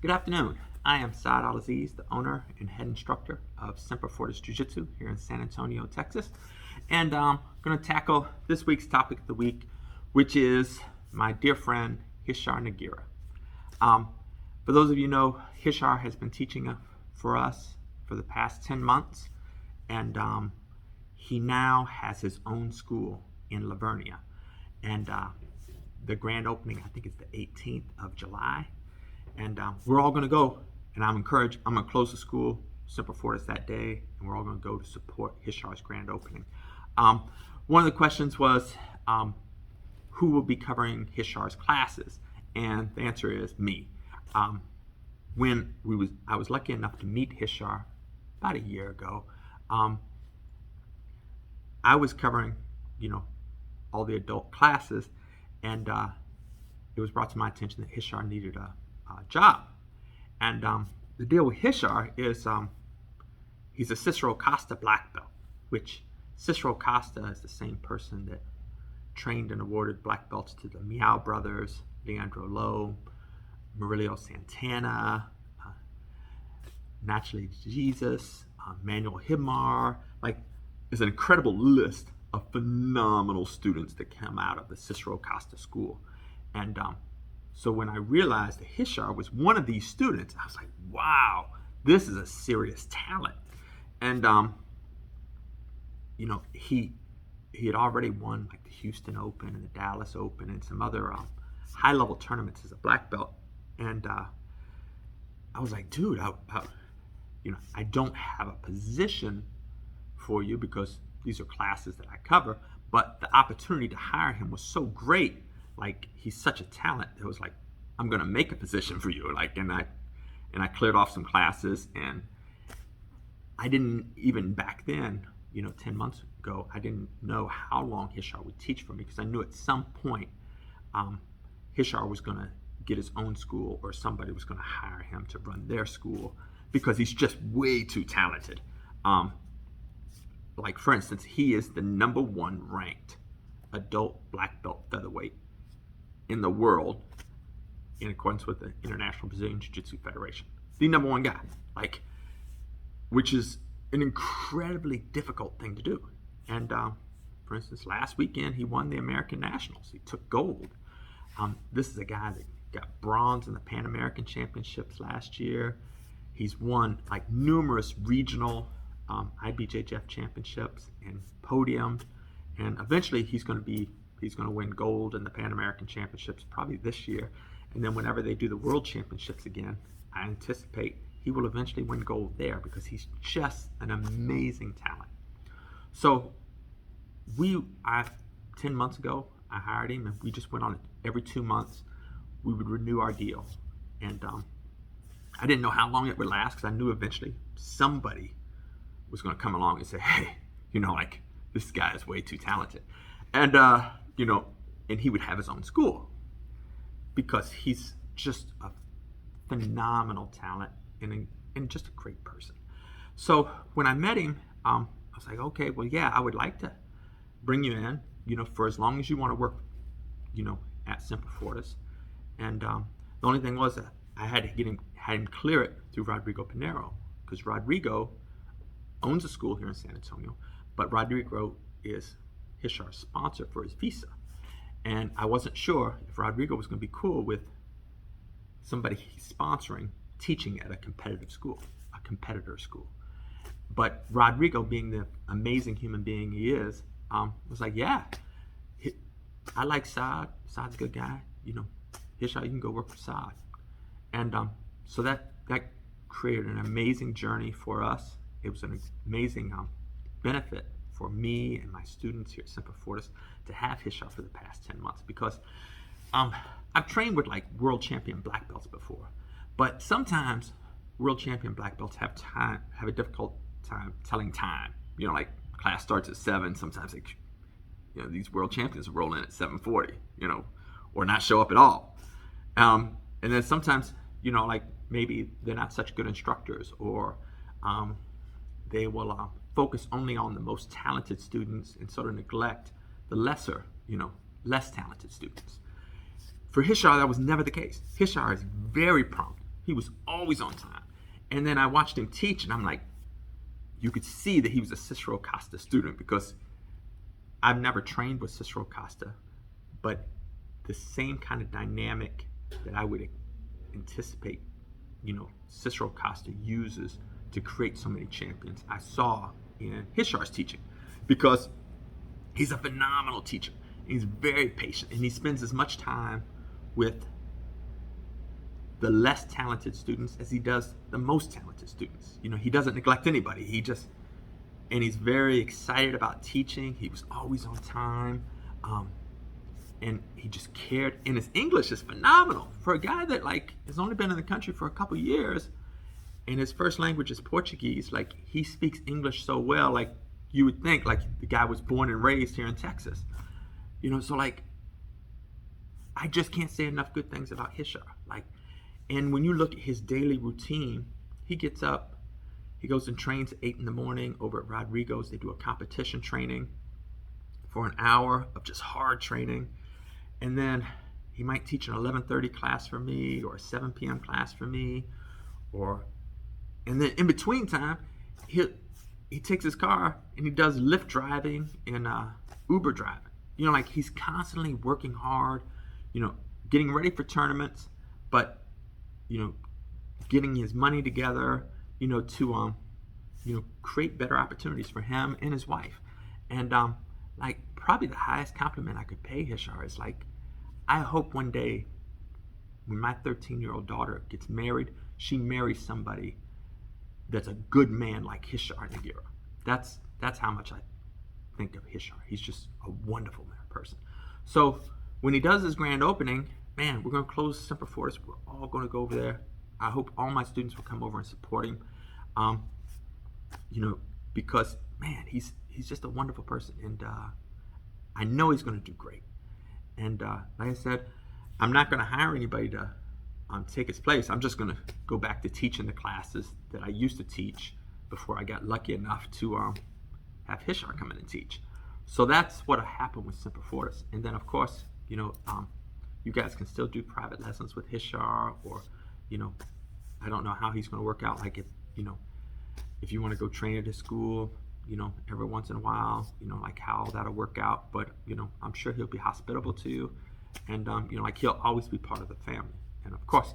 Good afternoon. I am Saad Al-Aziz, the owner and head instructor of Semper Fortis Jiu Jitsu here in San Antonio, Texas. And I'm going to tackle this week's topic of the week, which is my dear friend, Richar Nogueira. For those of you who know, Richar has been teaching for us for the past 10 months. And he now has his own school in Vernia. And the grand opening, I think it's the 18th of July. And we're all going to go, and I'm going to close the school, Semper Fortis, that day, and we're all going to go to support Richar's grand opening. One of the questions was, who will be covering Richar's classes? And the answer is me. I was lucky enough to meet Richar about a year ago. I was covering, all the adult classes, and it was brought to my attention that Richar needed a job. And the deal with Richar is he's a Cicero Costa black belt, which Cicero Costa is the same person that trained and awarded black belts to the Meow brothers, Leandro Lowe, Murillo Santana, Naturally Jesus, Manuel Hibmar. It's an incredible list of phenomenal students that come out of the Cicero Costa school. And so when I realized that Richar was one of these students, I was like, wow, this is a serious talent. And, he had already won the Houston Open and the Dallas Open and some other high-level tournaments as a black belt. And I was like, dude, I don't have a position for you because these are classes that I cover, but the opportunity to hire him was so great. He's such a talent. It was I'm going to make a position for you. And I cleared off some classes, and I didn't even back then, 10 months ago, I didn't know how long Richar would teach for me, because I knew at some point Richar was going to get his own school, or somebody was going to hire him to run their school, because he's just way too talented. For instance, he is the #1 ranked adult black belt featherweight in the world, in accordance with the International Brazilian Jiu-Jitsu Federation. The #1 guy, which is an incredibly difficult thing to do. And for instance, last weekend he won the American Nationals. He took gold. This is a guy that got bronze in the Pan American Championships last year. He's won numerous regional IBJJF championships and podiumed, and eventually he's going to win gold in the Pan American Championships probably this year. And then whenever they do the World Championships again, I anticipate he will eventually win gold there, because he's just an amazing talent. So 10 months ago, I hired him, and we just went on it. Every 2 months we would renew our deal. And I didn't know how long it would last, because I knew eventually somebody was going to come along and say, hey, this guy is way too talented. And, and he would have his own school, because he's just a phenomenal talent and just a great person. So when I met him, I was like, okay, well, yeah, I would like to bring you in, for as long as you want to work, at Semper Fortis. And the only thing was that I had him clear it through Rodrigo Pinero, because Rodrigo owns a school here in San Antonio, but Rodrigo is Richar's sponsor for his visa. And I wasn't sure if Rodrigo was going to be cool with somebody he's sponsoring teaching at a competitor school. But Rodrigo, being the amazing human being he is, was like, yeah, I like Saad. Saad's a good guy. Richar, you can go work for Saad. And so that created an amazing journey for us. It was an amazing benefit for me and my students here at Semper Fortis to have Richar for the past 10 months, because I've trained with world champion black belts before, but sometimes world champion black belts have a difficult time telling time. Class starts at 7. Sometimes these world champions roll in at 7:40, or not show up at all. And then sometimes, maybe they're not such good instructors, or they will focus only on the most talented students and sort of neglect the less talented students. For Richar, that was never the case. Richar is very prompt, He was always on time. And then I watched him teach, and I'm like, you could see that he was a Cicero Costa student, because I've never trained with Cicero Costa, but the same kind of dynamic that I would anticipate, Cicero Costa uses to create so many champions, I saw in Richar's teaching, because he's a phenomenal teacher. He's very patient, and he spends as much time with the less talented students as he does the most talented students. He doesn't neglect anybody. And he's very excited about teaching. He was always on time, and he just cared. And his English is phenomenal for a guy that has only been in the country for a couple years, and his first language is Portuguese. He speaks English so well, you would think the guy was born and raised here in Texas. So I just can't say enough good things about Richar. And when you look at his daily routine, he gets up, he goes and trains at 8 in the morning over at Rodrigo's. They do a competition training for an hour of just hard training. And then he might teach an 11:30 class for me, or a 7 p.m. class for me, and then in between time, he takes his car and he does Lyft driving and Uber driving. He's constantly working hard, getting ready for tournaments, but getting his money together, to create better opportunities for him and his wife. And probably the highest compliment I could pay Richar is I hope one day when my 13-year-old daughter gets married, she marries somebody that's a good man like Richar Nogueira. That's how much I think of Richar. He's just a wonderful person. So when he does his grand opening, man, we're going to close Semper Fortis. We're all going to go over there. I hope all my students will come over and support him. Because man, he's just a wonderful person, and I know he's going to do great. And like I said, I'm not going to hire anybody to take his place. I'm just going to go back to teaching the classes that I used to teach before I got lucky enough to have Richar come in and teach. So that's what happened with Semper Fortis. And then of course, you guys can still do private lessons with Richar, or I don't know how he's going to work out. If you want to go train at his school, every once in a while, how that'll work out. But I'm sure he'll be hospitable to you, and he'll always be part of the family. And of course,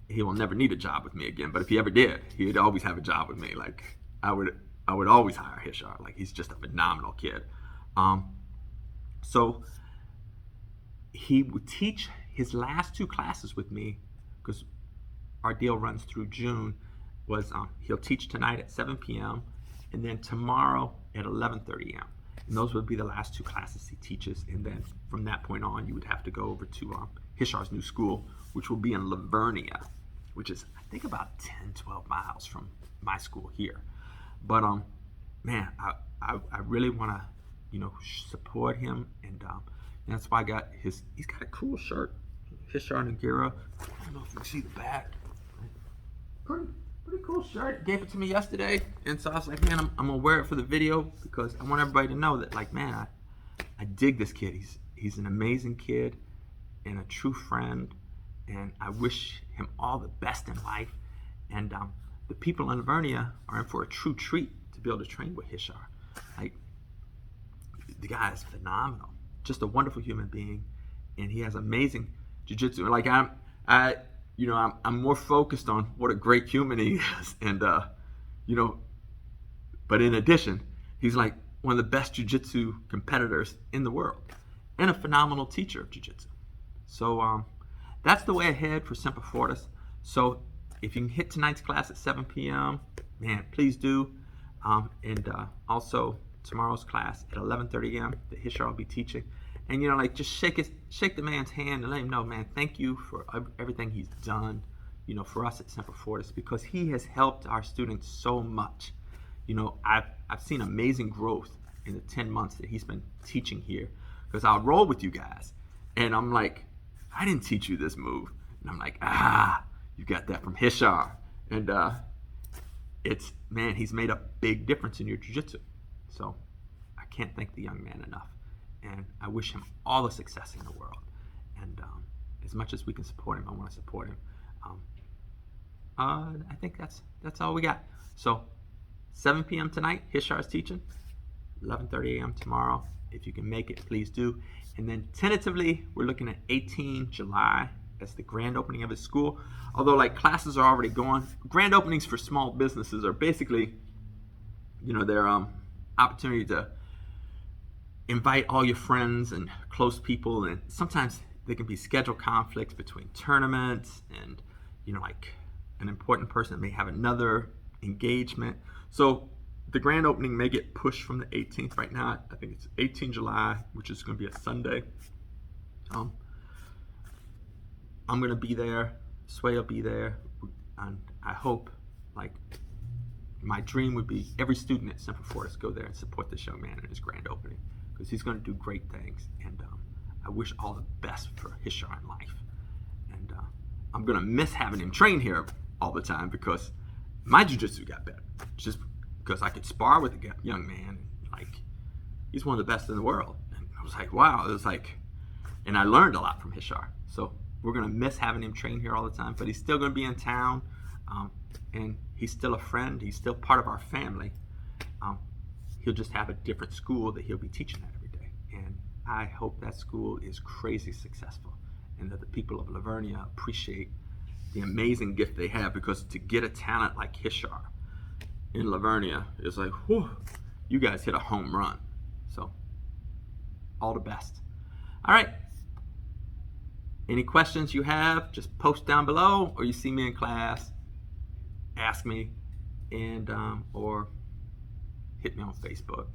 he will never need a job with me again. But if he ever did, he'd always have a job with me. I would always hire Richar. He's just a phenomenal kid. So he would teach his last 2 classes with me, because our deal runs through June. He'll teach tonight at 7 p.m. and then tomorrow at 11:30 a.m. And those would be the last 2 classes he teaches. And then from that point on, you would have to go over to Richar's new school, which will be in Vernia, which is, I think, about 10, 12 miles from my school here. But man, I really want to support him, and that's why he's got a cool shirt, Richar Nogueira. I don't know if you can see the back. Pretty cool shirt. Gave it to me yesterday, and so I was like, man, I'm gonna wear it for the video, because I want everybody to know that, man, I dig this kid. He's an amazing kid and a true friend, and I wish him all the best in life. And the people in Vernia are in for a true treat to be able to train with Richar. The guy is phenomenal, just a wonderful human being, and he has amazing jiu-jitsu. I'm more focused on what a great human he is, and but in addition, he's one of the best jiu-jitsu competitors in the world, and a phenomenal teacher of jiu-jitsu. So that's the way ahead for Semper Fortis. So if you can hit tonight's class at 7 p.m., man, please do. And also tomorrow's class at 11:30 a.m. that Richar will be teaching. And just shake the man's hand and let him know, man, thank you for everything he's done, for us at Semper Fortis, because he has helped our students so much. I've seen amazing growth in the 10 months that he's been teaching here, because I'll roll with you guys, and I'm like, I didn't teach you this move, and I'm like, you got that from Richar, and he's made a big difference in your jiu-jitsu. So I can't thank the young man enough. And I wish him all the success in the world. And as much as we can support him, I want to support him. I think that's all we got. So 7 p.m. tonight, Hishar's teaching. 11:30 a.m. tomorrow. If you can make it, please do. And then tentatively, we're looking at 18 July as the grand opening of his school. Although like classes are already going, grand openings for small businesses are basically, their opportunity to invite all your friends and close people, and sometimes there can be schedule conflicts between tournaments and like an important person may have another engagement. So the grand opening may get pushed from the 18th. Right now I think it's 18 July, which is going to be a Sunday. I'm going to be there, Sway will be there, and I hope, like, my dream would be every student at Semper Fortis go there and support this young man in his grand opening, because he's going to do great things, and I wish all the best for Richar in life. And I'm going to miss having him train here all the time, because my jiu-jitsu got better just because I could spar with a young man. Like, he's one of the best in the world, and I was like, wow. It was like, and I learned a lot from Richar. So we're going to miss having him train here all the time, but he's still going to be in town, and he's still a friend. He's still part of our family. He'll just have a different school that he'll be teaching at every day, and I hope that school is crazy successful, and that the people of Vernia appreciate the amazing gift they have, because to get a talent like Richar in Vernia is like, whew, you guys hit a home run. So all the best. All right. Any questions you have, just post down below, or you see me in class, ask me, and or hit me on Facebook,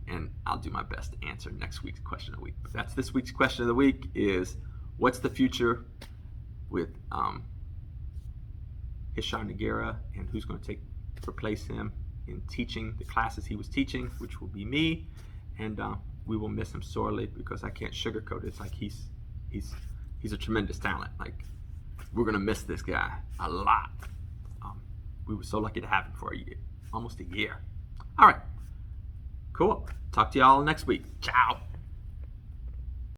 and I'll do my best to answer next week's question of the week. But that's this week's question of the week is, what's the future with Richar Nogueira, and who's going to replace him in teaching the classes he was teaching, which will be me. And we will miss him sorely, because I can't sugarcoat it. It's like he's a tremendous talent. Like, we're going to miss this guy a lot. We were so lucky to have him for almost a year. All right, cool. Talk to y'all next week. Ciao.